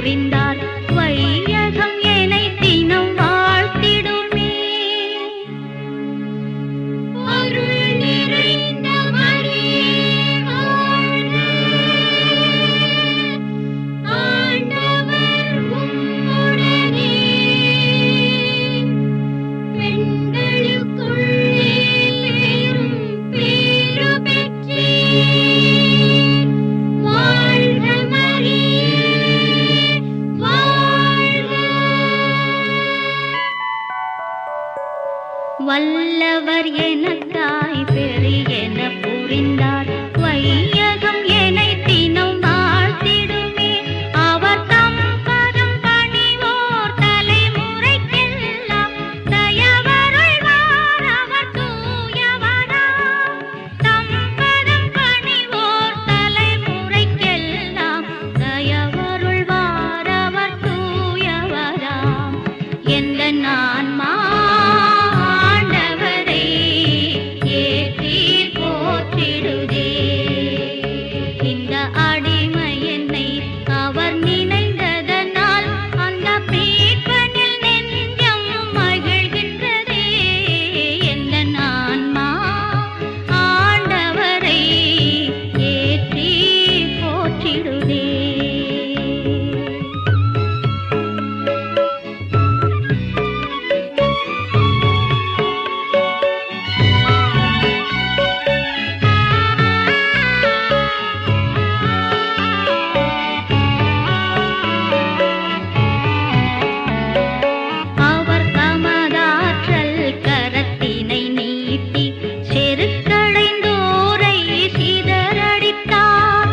புரிந்தார் வையகம் என்னை தினம் வாழ்த்திடுமே. அருள் நிறைந்த மரியே வாழ்க, ஆண்டவர் உம்முடனே, பெண்களுக்குள்ளே பெரும் பேறு பெற்றீர். வாழ்க மரியே வாழ்க. வல்லவர் எனக்காய் பெரியன புரிந்தார் வையகம் என்னை தினம் வாழ்த்திடுமே. அவர் தம் பதம் பணிவோர் தலைமுறைக்கெல்லாம் தயவருள்வார் அவர் தூயவராம். தம் பதம் பணிவோர் தலைமுறைக்கெல்லாம் தயவருள்வார் அவர் தூயவராம். எந்த ஆன்மா ஆண்டவரை ஏற்றி போற்றிடுதே. இந்த அடிமை என்னை அவர் நினைந்ததனால் அந்த மீட்பனில் நெஞ்சம் மகிழ்கின்றதே. எந்த ஆன்மா ஆண்டவரை ஏற்றி போற்றிடுதே. அவர் தமதாற்றல் கரத்தினை நீட்டி செருக்கடைந்தோரை சிதறடித்தார்.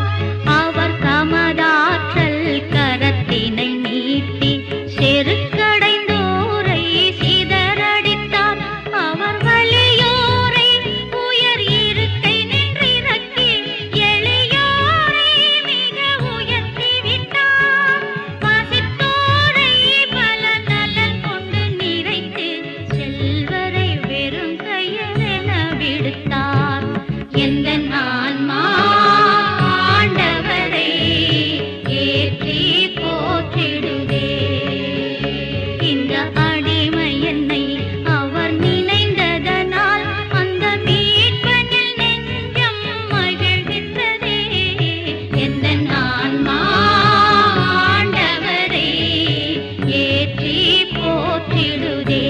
அவர் தமதாற்றல் கரத்தினை நீட்டி செருக்கடைந்தோரை சிதறடித்தார். அவர் வலியோரை உயர் இருக்கை நின்றிறக்கி எளியோரை மிக உயர்த்தி விட்டார். பசித்தோரை பல நலன் கொண்டு நிறைத்து செல்வரை வெறும் கையரென விடுத்தார். எந்த ஆன்மா ஆண்டவரை ஏற்றி போற்றிடுதே. இந்த அடிமை என்னை அவர் நினைந்ததனால் அந்த மீட்பனில் நெஞ்சம் மகிழ்கின்றதே. எந்த ஆன்மா ஆண்டவரை ஏற்றி போற்றிடுதே.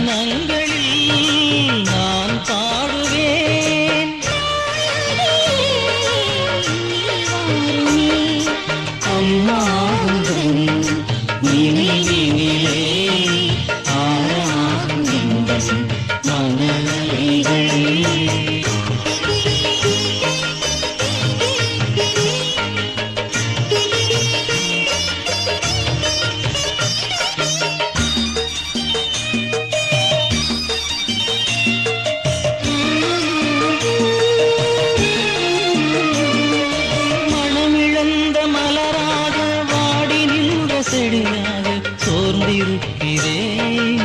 நயனங்களில் நான் பாடுவேன். அம்மா உந்தன் நினைவினிலே ஆறாகும் எந்தன் மனநிலைகள். சோர்ந்திருக்கிறேன்.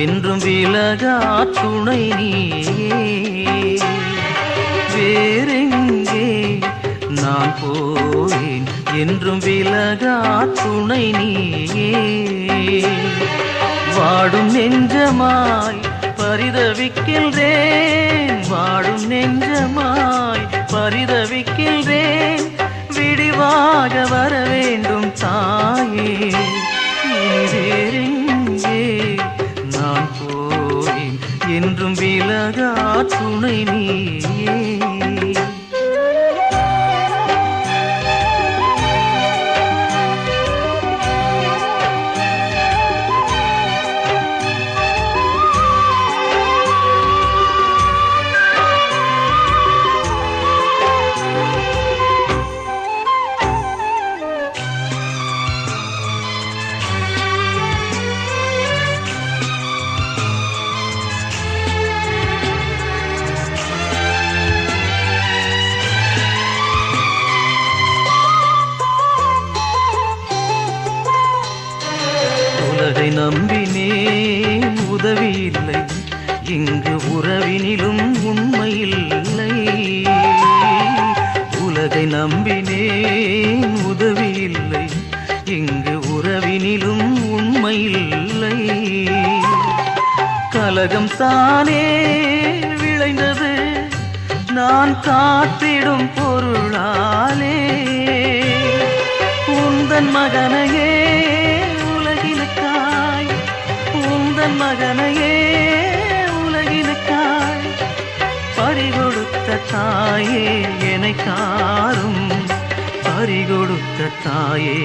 என்றும் விலகா துணை நீயே. வேறெங்கே நான் போவேன் என்றும் விலகா துணை நீயே. வாடும் நெஞ்சமாய் பரிதவிக்கின்றேன், வாடும் நெஞ்சமாய் பரிதவிக்கின்றேன். விடிவாக வர வேண்டும் தாயே, இனி வேறெங்கே நான் போவேன் என்றும் விலகா துணை நீயே. உலகை நம்பினேன் உதவி இல்லை, இங்கு உறவினிலும் உண்மை இல்லை. உலகை நம்பினேன் உதவி இல்லை, இங்கு உறவினிலும் உண்மை இல்லை. கலகம் தானே விளைந்தது நான் காத்திடும் பொருளாலே. உந்தன் மகனையே உலகினுக்காய், உந்தன் மகனையே உலகினுக்காய் பறிகொடுத்த தாயே என்னை காரும், பறிகொடுத்த தாயே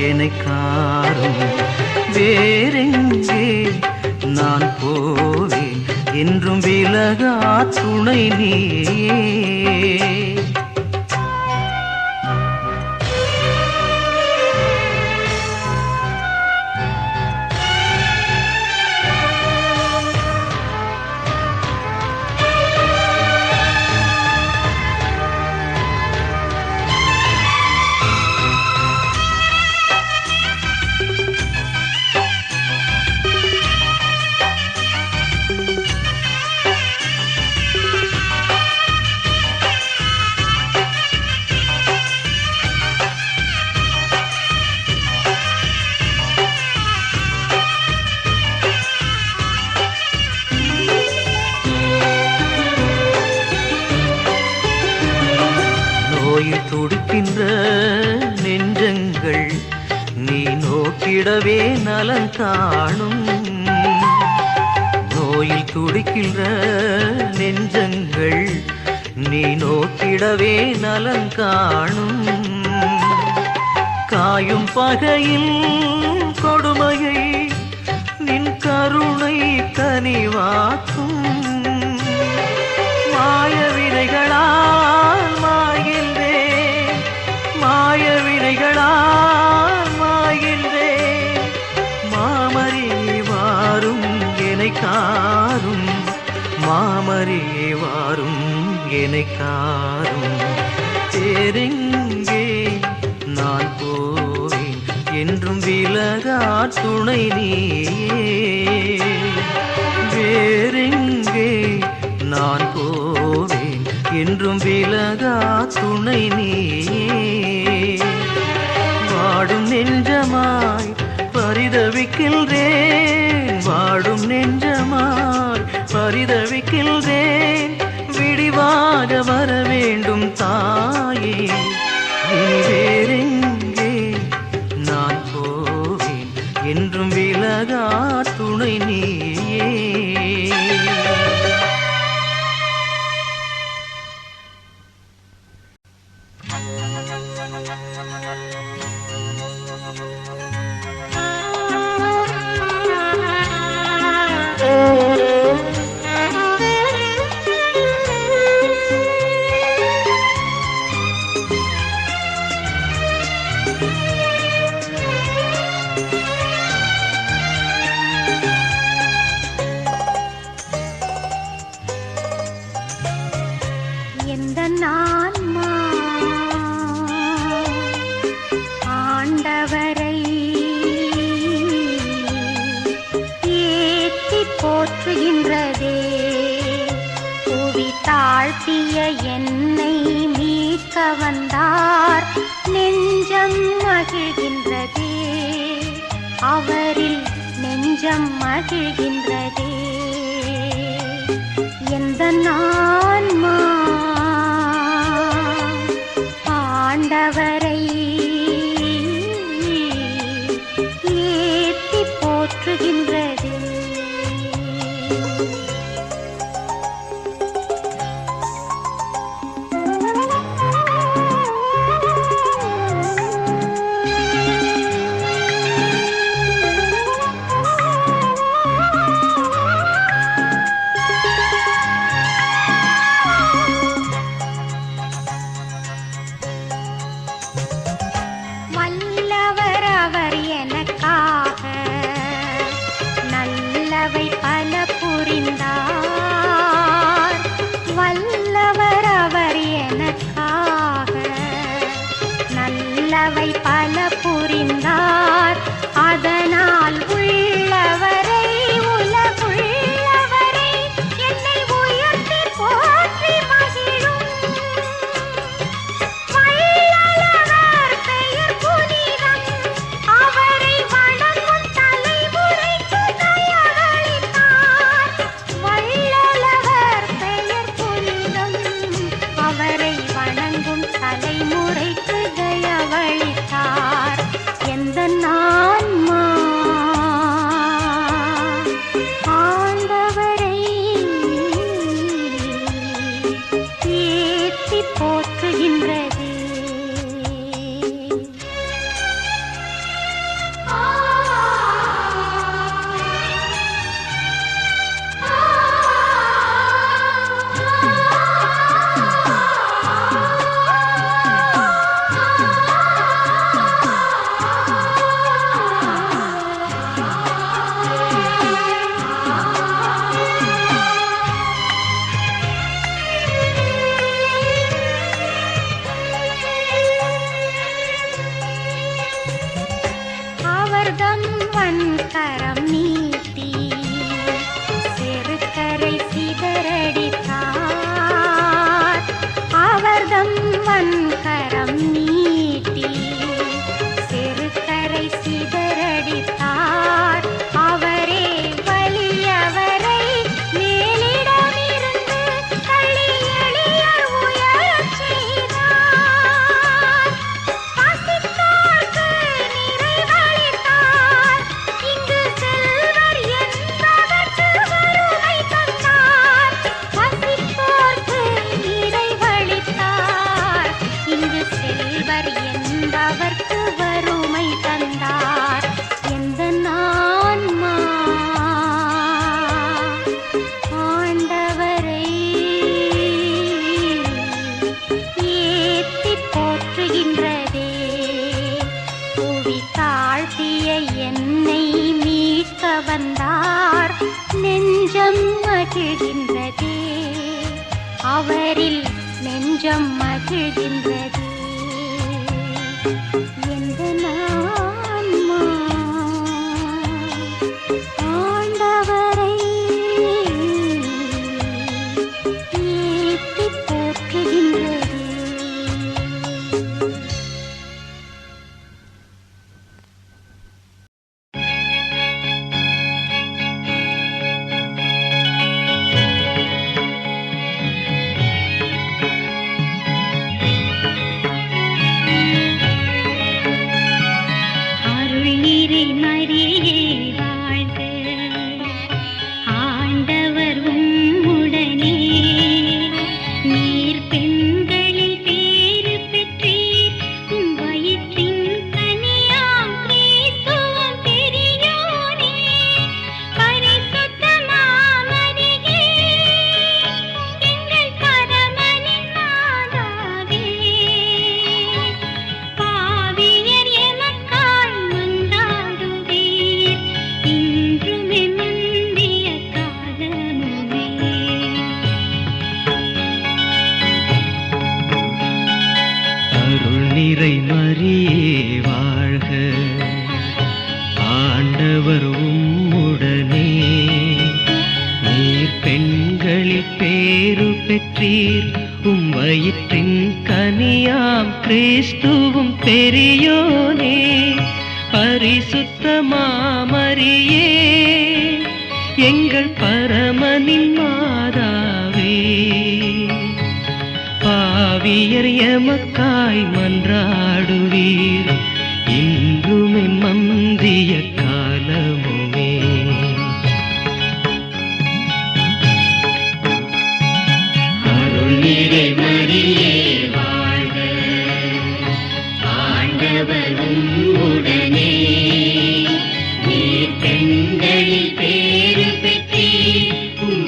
என்னை காரும். வேறெங்கே நான் போவேன் என்றும் விலகா துணை நீயே. நோயில் துடிக்கின்ற நெஞ்சங்கள் நீ நோக்கிடவே நலன் காணும். நோயில் துடிக்கின்ற நெஞ்சங்கள் நீ நோக்கிடவே நலன் காணும். காயும் பகையில் கொடுமையை நின் கருணை கனிவாக்கும். மாய வினைகளால் மாய்கின்றேன், மாய வினைகளால் மாய்கின்றேன். மாமரியே வாரும் என்னை காரும், மாமரியே வாரும் என்னை காரும். வேறெங்கே நான் போவேன் என்றும் விலகா துணை நீயே. வேறெங்கே நான் போவேன் என்றும் விலகா துணை நீயே. வாடும் நெஞ்சமாய் பரிதவிக்கின்றேன், வாடும் நெஞ்சமாய் பரிதவிக்கின்றேன். விடிவாக வர வேண்டும் தாயே, இனி வேறெங்கே நான் போவேன் என்றும் விலகா துணை நீயே. ஆண்டவரை ஏற்றி போற்றுகின்றதே. புவி தாழ்த்திய என்னை மீட்க வந்தார், நெஞ்சம் மகிழ்கின்றதே. அவரில் நெஞ்சம் மகிழ்கின்றதே. எந்த ஆன்மா ஆண்டவரை ஏத்தி போற்றுகின்றதே. வல்லவர் அவர் எனக்காக நல்லவை பல புரிந்தார். வல்லவர் அவர் எனக்காக நல்லவை பல புரிந்தார். அதனால் உள்ளவரை உலகுள்ளவரை என்னை உயர்த்தி போற்றி மகிழும். வள்ளலவர் பெயர் புனிதம், அவரை வணங்கும் தலைமுறைக்கு தயவளித்தார். வள்ளலவர் பெயர் புனிதம், அவரை வணங்கும் தலைமுறைக்கு தயவளித்தார். எந்த ஆன்மா ஆண்டவரை ஏத்தி போற்றுகின்றதே. அவர்தம் வன்கரம் நீட்டி செருக்கரை சிதறடித்தார். அவர்தம் வன்கரம் நீட்டி செருக்கரை சிதறடித்தார். அவரே வலியவரை மேலிடமிருந்து தள்ளி எளியர் உயரச் செய்தார். பசித்தோர்க்கு நிறைவளித்தார். இங்கு செல்வர் என்பவர்க்கு வறுமை தந்தார். பசித்தோர்க்கு நிறைவளித்தார். இங்கு செல்வர் என்பவர்க்கு வறுமை தந்தார். எந்த ஆன்மா ஆண்டவரை ஏத்தி போற்றுகின்றதே. புவி தாழ்த்திய என்னை மீட்க வந்தார், நெஞ்சம் மகிழ்கின்றதே. அவரில் நெஞ்சம் மகிழ்கின்றதே. எந்த ஆன்மா ஆண்டவரை ஏத்தி போற்றுகின்றதே. நிறை மரியே வாழ்க, ஆண்டவர் உம்முடனே, பெற்றீர். வயிற்றின் கனியாம் கிறிஸ்துவும் பெரியோனே. பரிசுத்தமாமரியே எங்கள் பரமனின் மாதாவே. பாவியர் எமக்காய் மன்றாடுவீர். இன்றுமே மந்திய காலமுமே. அருள் நிறை மரியே வாழ்க. ஆண்டவரும் உடனே. நீர் பெண்களில் பேறு பெற்றீர்.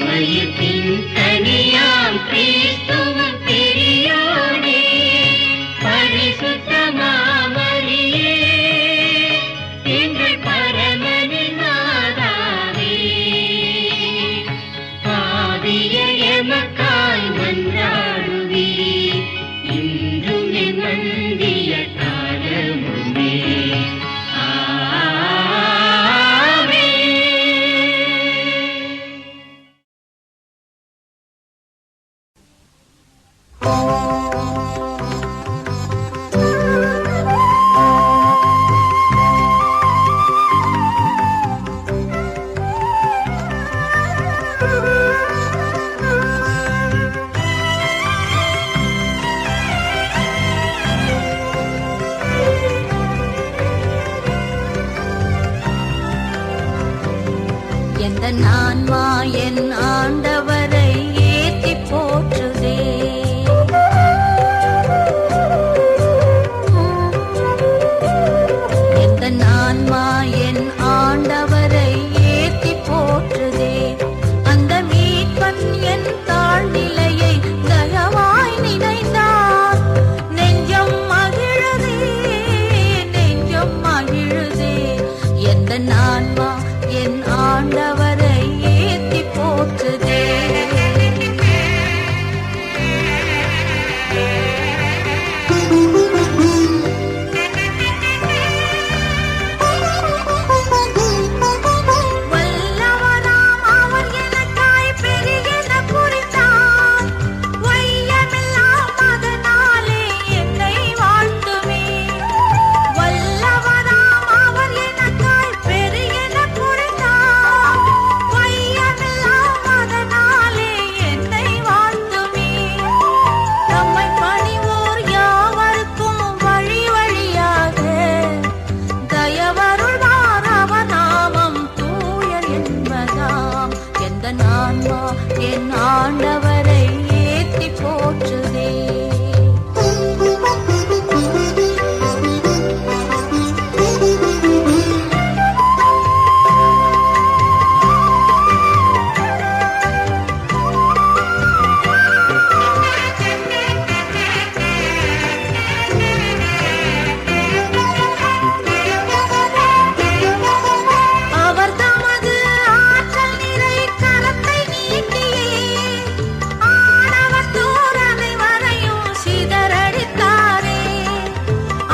வயிற்றின் கனியாம் கிறிஸ்துவும் பெரியோனே. பரிசுத்தமாமரியே எங்கள் பரமனின் மாதாவே. பாவியர் எமக்காய் மன்றாடுவீர். இன்றும் என் மந்திய காலமுமே. எந்த நான்மா என் ஆண்டவரை ஏத்தி போற்றுதே. எந்த நான்மா என் ஆண்டவரை ஏத்தி போற்றுதே. அந்த மீட்பன் என் தாழ்நிலையை தயவாய் நினைந்தார். நெஞ்சம் மகிழுதே, நெஞ்சம் மகிழுதே. எந்த நான்மா என் ஆண்டவரை ஏத்தி போற்றுதே. வல்லவராம் அவர் எனக்காய் பெரியன புரிந்தார். வையமெல்லாம் அதனாலே என்னை வாழ்த்துமே. வல்லவராம் அவர் எனக்காய் பெரியன புரிந்தார். வையமெல்லாம் அதனாலே என்னை வாழ்த்துமே. தம்மை பணிவோர் யாவருக்கும் வழி வழியாக தயவருள்வார். அவர் நாமம் தூயர் என்பதாம். எந்த நான்மா என் ஆண்டவரை ஏத்தி போற்றுதே. அவர் தமது ஆற்றல் நிறை கரத்தை நீட்டியே ஆணவர் தோரணை வரையும் சிதறடித்தாரே.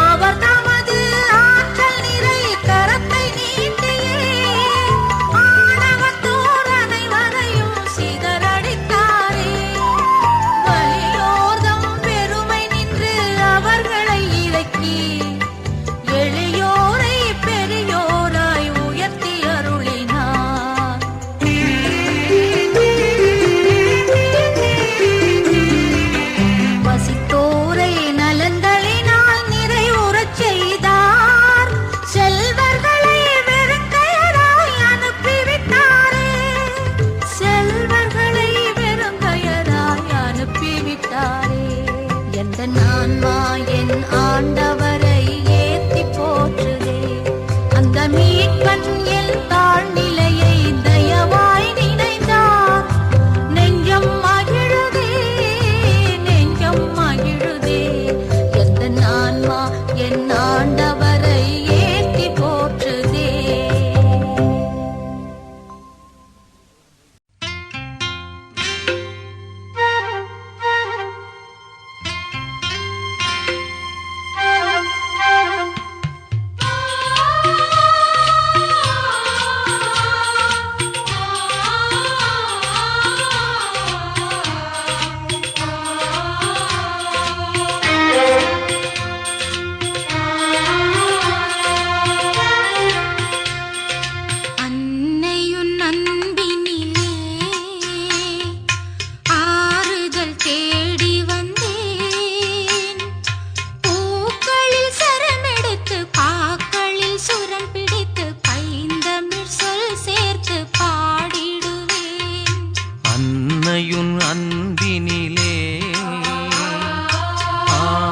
அவர் தமது ஆற்றல் நிறை கரத்தை நீட்டியே ஆணவர் தோரணை வரையும் சிதறடித்தாரே. வலியோர்தம் பெருமை நின்று அவர்களை இறக்கி எளியோரை பெரியோராய் உயர்த்தி அருளினார். வசித்தோரை நலன்களினால் நிறைவுறச் செய்தார். செல்வர்களை வெறுங்கையராய் அனுப்பிவிட்டாரே. செல்வர்களை வெறுங்கையராய் அனுப்பிவிட்டாரே. எந்த நான்மா என் ஆண்டவரை ஏத்தி போற்றுதே. அந்த மீட்பன் என் தாழ்நிலையை தயவாய் நினைந்தார். நெஞ்சம் மகிழுதே, நெஞ்சம் மகிழுதே. எந்த நான்மா என் ஆண்டவரை ஏத்தி போற்றுதே.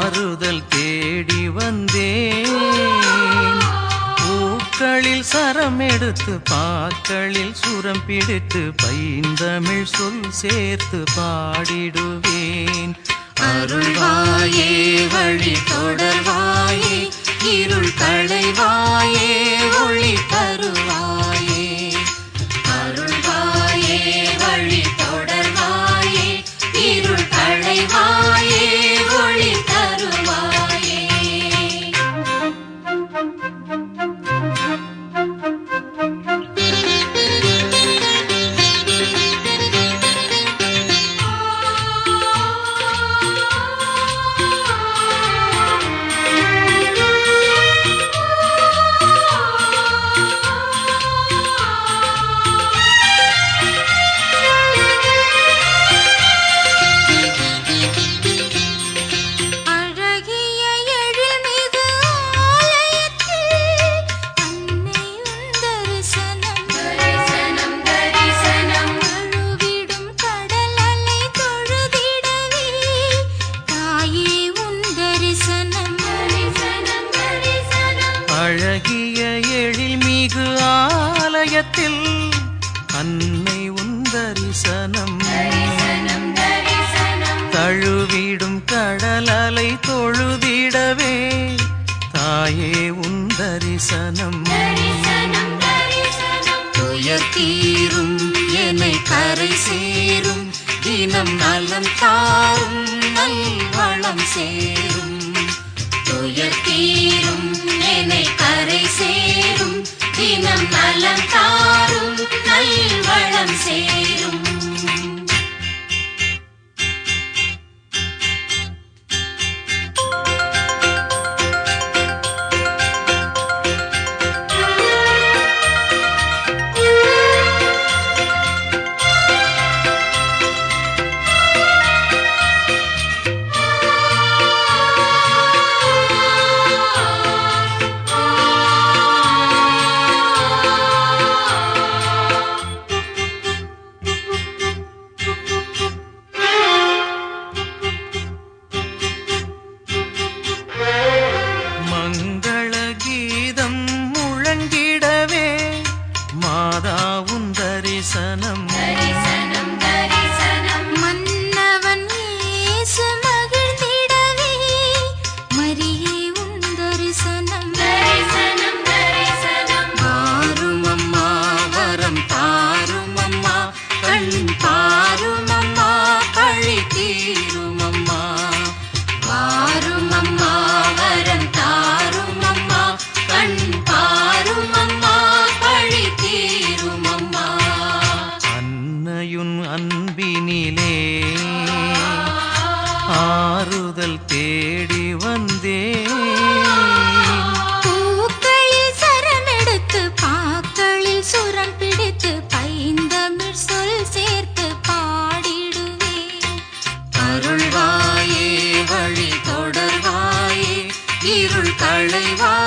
ஆறுதல் தேடி வந்தேன். பூக்களில் சரம் எடுத்து பாக்களில் சுரம் பிடித்து பைந்தமிழ் சொல் சேர்த்து பாடிடுவேன். அருள்வாயே வழி தொடர்வாயே, இருள் களைவாயே, ஒளி தருவாயே. அருள்வாயே வழி தொடர்வாயே, இருள் களைவாயே, ஒளி தருவாயே. அழகிய எழில்மிகு ஆலயத்தில் அன்னை உன் தரிசனம், தழுவிடும் கடல் அலை தொழுதிடவே தாயே உன் தரிசனம். துயர் தீரும் என்னை கரை சேரும், தினம் நலம் தாரும் நல்வளம் சேரும். துயர் தீரும் என்னை கரை சேரும், தினம் நலம் தாரும் நல்வளம் சேரும். மங்கள கீதம் முழங்கிடவே மாதா உன் தரிசனம். மன்னவன் இயேசு மகிழ்ந்திடவே மரியே உன் தரிசனம். பாரும் அம்மா வரம் தாரும் அம்மா, கண் பாரும் அம்மா கழி தீரும் அம்மா. வாரும் அம்மா வரம் தாரும் அம்மா, கண் பாரும் அம்மா பழி தீரும் அம்மா. அன்னையுன் அன்பினிலே ஆறுதல் தேடி வந்தேன். பூக்களில் சரம் எடுத்து பாக்களில் சுரம் பிடித்து பைந்தமிழ் சொல் சேர்த்து பாடிடுவேன். அருள்வாயே வழி தொடர்வாயே, இருள் களைவாயே,